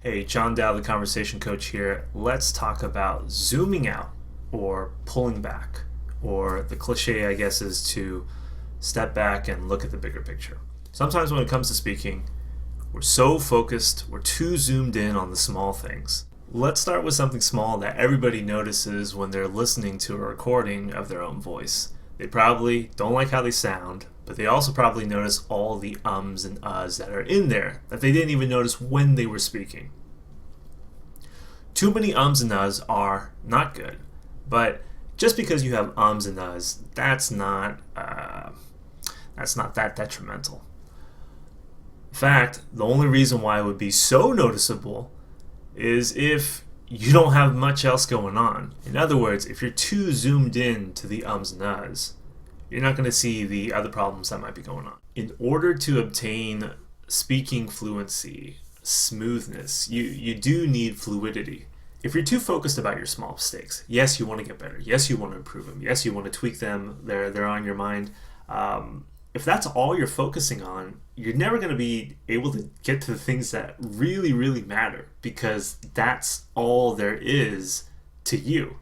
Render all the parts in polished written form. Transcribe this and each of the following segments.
Hey, John Dow, the conversation coach here. Let's talk about zooming out or pulling back, or the cliche, I guess, is to step back and look at the bigger picture. Sometimes when it comes to speaking, we're so focused, we're too zoomed in on the small things. Let's start with something small that everybody notices when they're listening to a recording of their own voice. They probably don't like how they sound, but they also probably notice all the ums and uhs that are in there that they didn't even notice when they were speaking. Too many ums and uhs are not good, but just because you have ums and uhs, that's not that detrimental. In fact, the only reason why it would be so noticeable is if you don't have much else going on. In other words, if you're too zoomed in to the ums and uhs, you're not going to see the other problems that might be going on. In order to obtain speaking fluency, smoothness, you do need fluidity. If you're too focused about your small mistakes, yes, you want to get better. Yes, you want to improve them. Yes, you want to tweak them. They're on your mind. If that's all you're focusing on, you're never going to be able to get to the things that really, really matter, because that's all there is to you.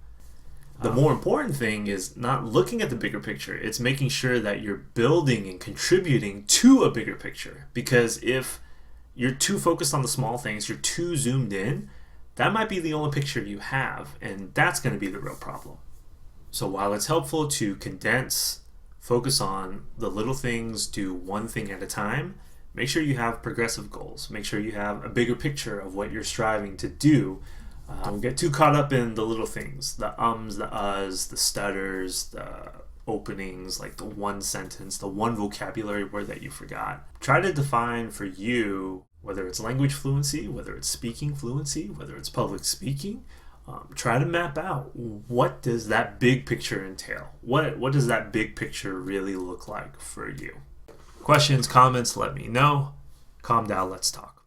The more important thing is not looking at the bigger picture. It's making sure that you're building and contributing to a bigger picture. Because if you're too focused on the small things, you're too zoomed in, that might be the only picture you have, and that's going to be the real problem. So while it's helpful to condense, focus on the little things, do one thing at a time, make sure you have progressive goals. Make sure you have a bigger picture of what you're striving to do. Don't get too caught up in the little things, the ums, the uhs, the stutters, the openings, like the one sentence, the one vocabulary word that you forgot. Try to define for you, whether it's language fluency, whether it's speaking fluency, whether it's public speaking. Try to map out, what does that big picture entail? What does that big picture really look like for you? Questions, comments, let me know. Calm down, let's talk.